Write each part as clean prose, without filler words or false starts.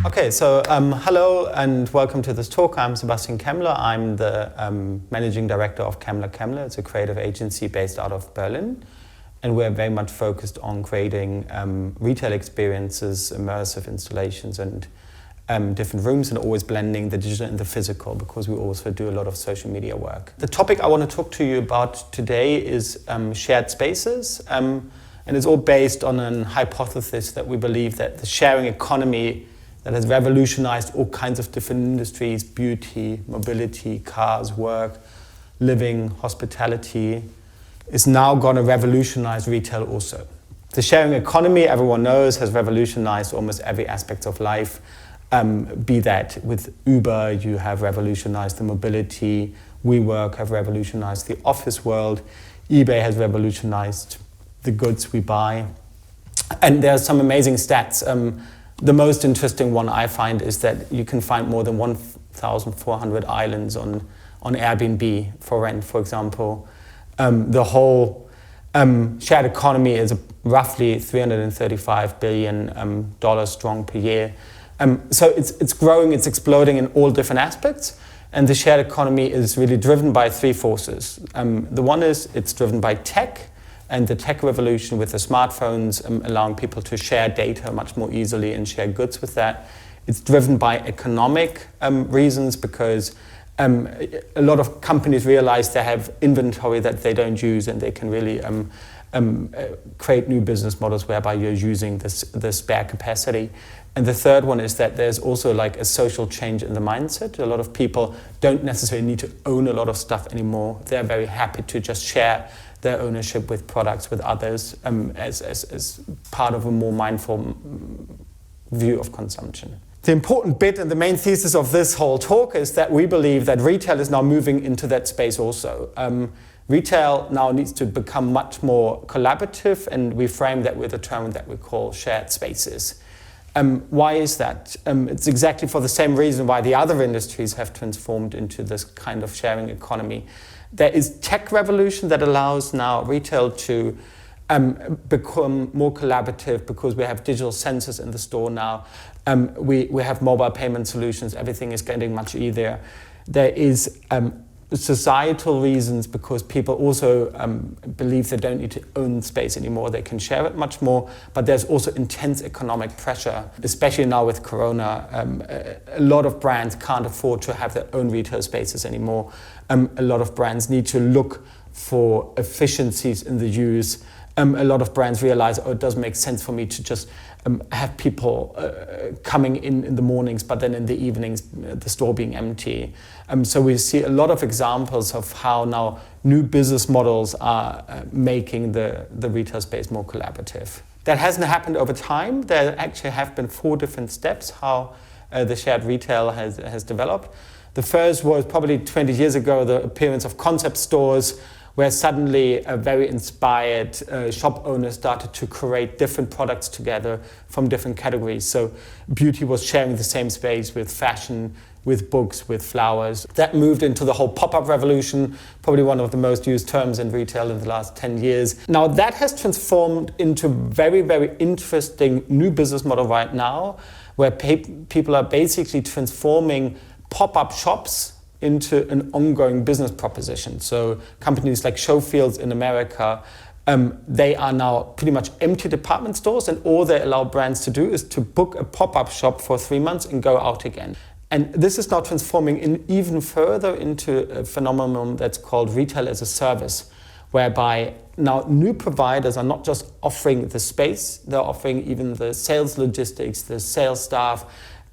Okay, so hello and welcome to this talk. I'm Sebastian Kemmler. I'm the managing director of Kemmler Kemmler. It's a creative agency based out of Berlin. And we're very much focused on creating retail experiences, immersive installations, and different rooms, and always blending the digital and the physical, because we also do a lot of social media work. The topic I want to talk to you about today is shared spaces. And it's all based on a hypothesis that we believe that the sharing economy that has revolutionized all kinds of different industries, beauty, mobility, cars, work, living, hospitality, is now going to revolutionize retail also. The sharing economy, everyone knows, has revolutionized almost every aspect of life. Be that with Uber, you have revolutionized the mobility. WeWork have revolutionized the office world. eBay has revolutionized the goods we buy. And there are some amazing stats. The most interesting one I find is that you can find more than 1,400 islands on Airbnb for rent, for example. The whole shared economy is roughly $335 billion strong per year. So it's growing, it's exploding in all different aspects. And the shared economy is really driven by three forces. The one is it's driven by tech, and the tech revolution with the smartphones allowing people to share data much more easily and share goods with that. It's driven by economic reasons, because a lot of companies realize they have inventory that they don't use, and they can really create new business models whereby you're using the spare capacity. And the third one is that there's also like a social change in the mindset. A lot of people don't necessarily need to own a lot of stuff anymore. They're very happy to just share their ownership with products with others as part of a more mindful view of consumption. The important bit and the main thesis of this whole talk is that we believe that retail is now moving into that space also. Retail now needs to become much more collaborative, and we frame that with a term that we call shared spaces. Why is that? It's exactly for the same reason why the other industries have transformed into this kind of sharing economy. There is tech revolution that allows now retail to become more collaborative, because we have digital sensors in the store now. We have mobile payment solutions. Everything is getting much easier. There is societal reasons, because people also believe they don't need to own space anymore. They can share it much more. But there's also intense economic pressure, especially now with Corona. A lot of brands can't afford to have their own retail spaces anymore. A lot of brands need to look for efficiencies in the use. A lot of brands realize, it doesn't make sense for me to just have people coming in the mornings, but then in the evenings, the store being empty. So we see a lot of examples of how now new business models are making the retail space more collaborative. That hasn't happened over time. There actually have been 4 different steps how the shared retail has developed. The first was probably 20 years ago, the appearance of concept stores, where suddenly a very inspired shop owner started to create different products together from different categories. So beauty was sharing the same space with fashion, with books, with flowers. That moved into the whole pop-up revolution, probably one of the most used terms in retail in the last 10 years. Now that has transformed into very, very interesting new business model right now, where people are basically transforming pop-up shops into an ongoing business proposition. So companies like Showfields in America, they are now pretty much empty department stores, and all they allow brands to do is to book a pop-up shop for 3 months and go out again. And this is now transforming in even further into a phenomenon that's called retail as a service, whereby now new providers are not just offering the space, they're offering even the sales logistics, the sales staff,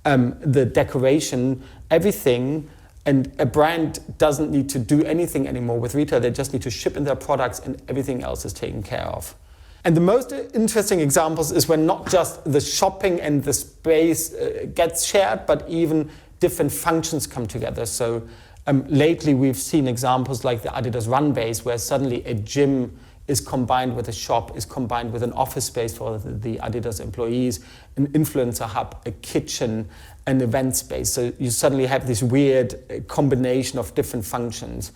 the decoration, everything. And a brand doesn't need to do anything anymore with retail. They just need to ship in their products, and everything else is taken care of. And the most interesting examples is when not just the shopping and the space gets shared, but even different functions come together. So lately we've seen examples like the Adidas Run Base, where suddenly a gym is combined with a shop, is combined with an office space for the Adidas employees, an influencer hub, a kitchen, an event space. So you suddenly have this weird combination of different functions.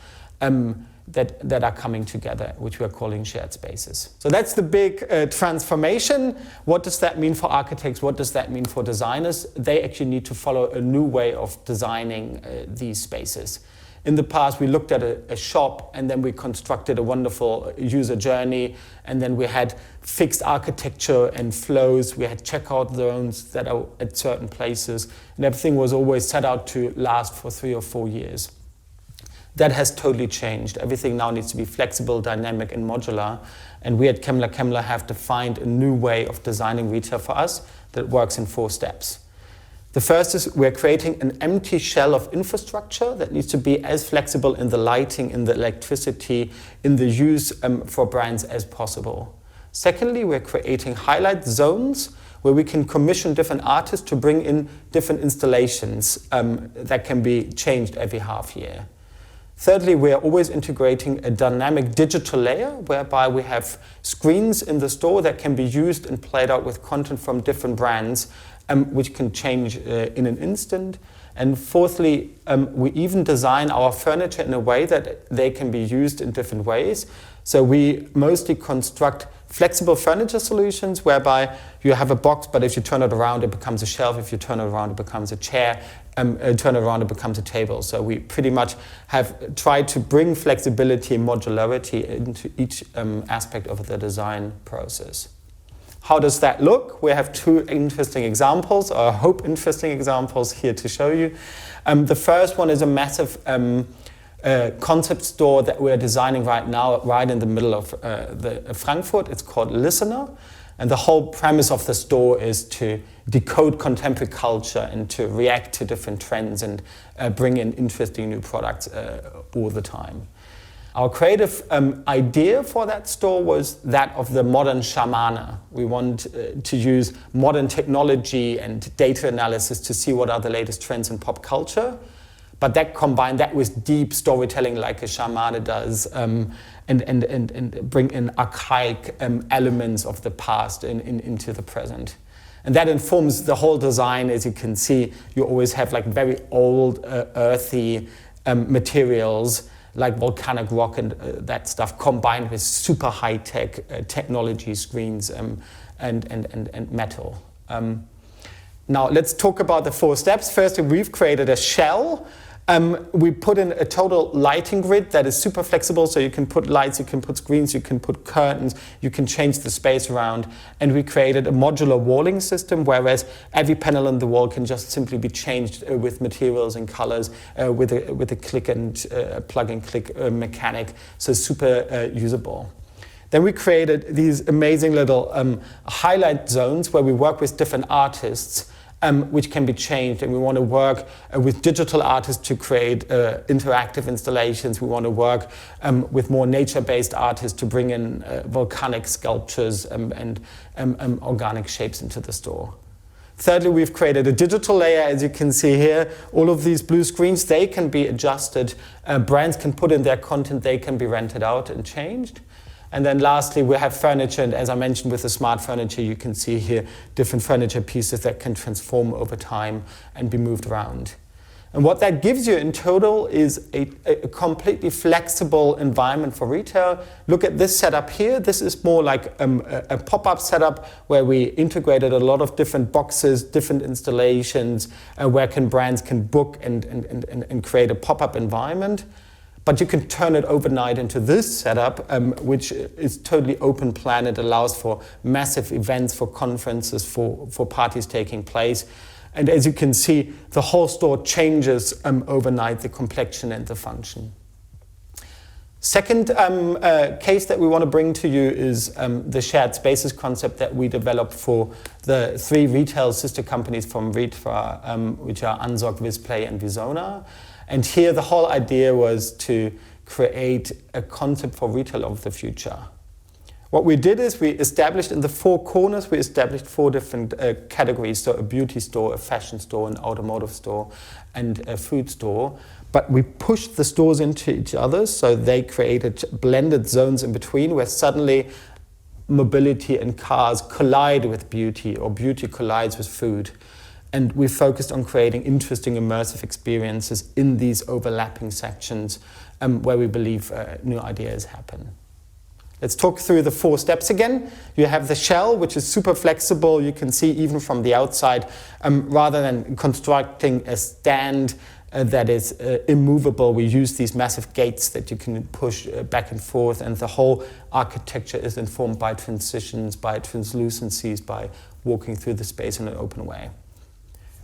that are coming together, which we are calling shared spaces. So that's the big transformation. What does that mean for architects? What does that mean for designers? They actually need to follow a new way of designing these spaces. In the past, we looked at a shop, and then we constructed a wonderful user journey, and then we had fixed architecture and flows. We had checkout zones that are at certain places, and everything was always set out to last for 3 or 4 years. That has totally changed. Everything now needs to be flexible, dynamic, and modular. And we at Kemmler Kemmler have defined a new way of designing retail for us that works in 4 steps. The first is we're creating an empty shell of infrastructure that needs to be as flexible in the lighting, in the electricity, in the use for brands as possible. Secondly, we're creating highlight zones where we can commission different artists to bring in different installations that can be changed every half year. Thirdly, we are always integrating a dynamic digital layer whereby we have screens in the store that can be used and played out with content from different brands, which can change in an instant. And fourthly, we even design our furniture in a way that they can be used in different ways. So we mostly construct flexible furniture solutions whereby you have a box, but if you turn it around, it becomes a shelf. If you turn it around, it becomes a chair. Turn it around, it becomes a table. So we pretty much have tried to bring flexibility and modularity into each aspect of the design process. How does that look? We have 2 interesting examples, or I hope interesting examples here to show you. The first one is a massive concept store that we're designing right now, right in the middle of Frankfurt. It's called Listener. And the whole premise of the store is to decode contemporary culture and to react to different trends and bring in interesting new products all the time. Our creative idea for that store was that of the modern shamana. We want to use modern technology and data analysis to see what are the latest trends in pop culture, but that combine that with deep storytelling like a shamana does, and bring in archaic elements of the past into the present. And that informs the whole design. As you can see, you always have like very old, earthy materials like volcanic rock and that stuff combined with super high-tech technology screens and metal. Now let's talk about the 4 steps. First, we've created a shell. We put in a total lighting grid that is super flexible, so you can put lights, you can put screens, you can put curtains, you can change the space around. And we created a modular walling system, whereas every panel on the wall can just simply be changed with materials and colors with a click and plug and click mechanic, so super usable. Then we created these amazing little highlight zones where we work with different artists, which can be changed, and we want to work with digital artists to create interactive installations. We want to work with more nature-based artists to bring in volcanic sculptures and organic shapes into the store. Thirdly, we've created a digital layer. As you can see here, all of these blue screens, they can be adjusted. Brands can put in their content, they can be rented out and changed. And then lastly, we have furniture, and as I mentioned with the smart furniture, you can see here different furniture pieces that can transform over time and be moved around. And what that gives you in total is a completely flexible environment for retail. Look at this setup here. This is more like a pop-up setup where we integrated a lot of different boxes, different installations, where brands can book and create a pop-up environment. But you can turn it overnight into this setup, which is totally open plan. It allows for massive events, for conferences, for parties taking place. And as you can see, the whole store changes overnight, the complexion and the function. Second case that we want to bring to you is the shared spaces concept that we developed for the 3 retail sister companies from Vitra, which are Ansorg, Visplay, and Vizona. And here the whole idea was to create a concept for retail of the future. What we did is we established in the 4 corners, we established 4 different categories, so a beauty store, a fashion store, an automotive store, and a food store. But we pushed the stores into each other, so they created blended zones in between where suddenly mobility and cars collide with beauty, or beauty collides with food. And we focused on creating interesting immersive experiences in these overlapping sections where we believe new ideas happen. Let's talk through the 4 steps again. You have the shell, which is super flexible. You can see even from the outside, rather than constructing a stand that is immovable, we use these massive gates that you can push back and forth, and the whole architecture is informed by transitions, by translucencies, by walking through the space in an open way.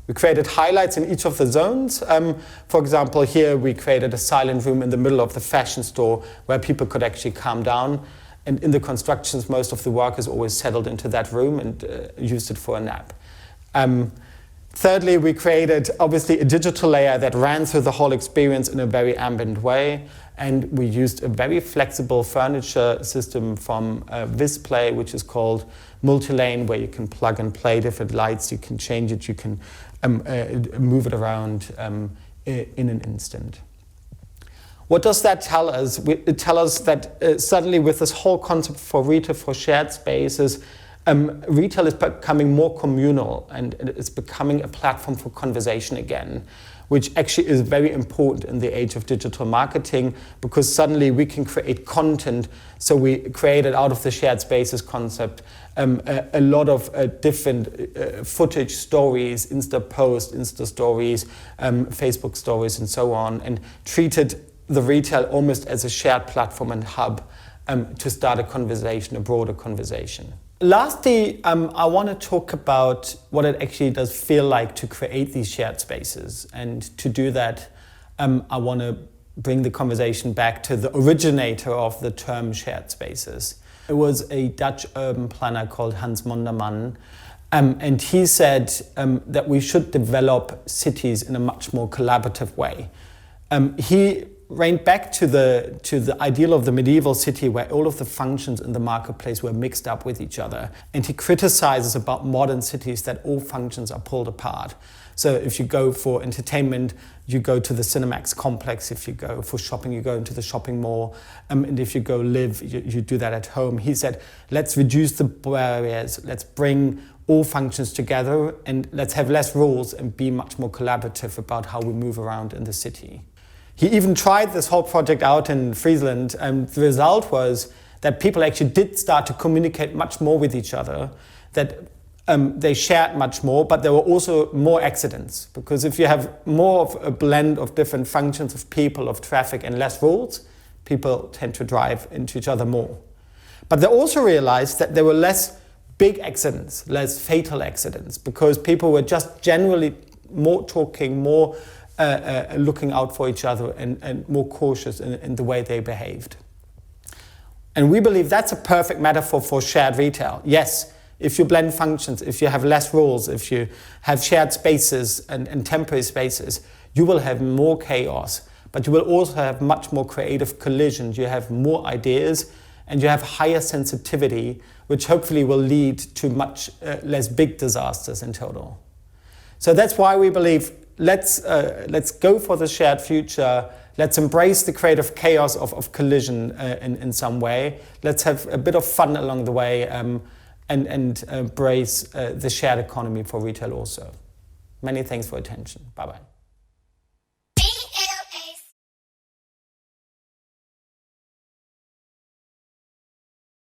We created highlights in each of the zones. For example, here we created a silent room in the middle of the fashion store where people could actually calm down. And in the constructions, most of the workers always settled into that room and used it for a nap. Thirdly, we created, obviously, a digital layer that ran through the whole experience in a very ambient way. And we used a very flexible furniture system from visplay, which is called multi-lane, where you can plug and play different lights. You can change it. You can move it around in an instant. What does that tell us? It tells us that suddenly with this whole concept for retail, for shared spaces, retail is becoming more communal, and it's becoming a platform for conversation again, which actually is very important in the age of digital marketing, because suddenly we can create content. So we created out of the shared spaces concept a lot of different footage, stories, Insta posts, Insta stories, Facebook stories, and so on, and treated the retail almost as a shared platform and hub to start a conversation, a broader conversation. Lastly, I want to talk about what it actually does feel like to create these shared spaces. And to do that, I want to bring the conversation back to the originator of the term shared spaces. It was a Dutch urban planner called Hans Monderman. And he said that we should develop cities in a much more collaborative way. He went back to the ideal of the medieval city where all of the functions in the marketplace were mixed up with each other. And he criticizes about modern cities that all functions are pulled apart. So if you go for entertainment, you go to the Cinemax complex. If you go for shopping, you go into the shopping mall. And if you go live, you do that at home. He said, let's reduce the barriers. Let's bring all functions together, and let's have less rules and be much more collaborative about how we move around in the city. He even tried this whole project out in Friesland, and the result was that people actually did start to communicate much more with each other, that they shared much more, but there were also more accidents. Because if you have more of a blend of different functions of people, of traffic, and less rules, people tend to drive into each other more. But they also realized that there were less big accidents, less fatal accidents, because people were just generally more talking, more looking out for each other, and more cautious in the way they behaved. And we believe that's a perfect metaphor for shared retail. Yes, if you blend functions, if you have less rules, if you have shared spaces and temporary spaces, you will have more chaos, but you will also have much more creative collisions. You have more ideas, and you have higher sensitivity, which hopefully will lead to much less big disasters in total. So that's why we believe let's go for the shared future. Let's embrace the creative chaos of collision in some way. Let's have a bit of fun along the way, and embrace the shared economy for retail also. Many thanks for attention. Bye-bye.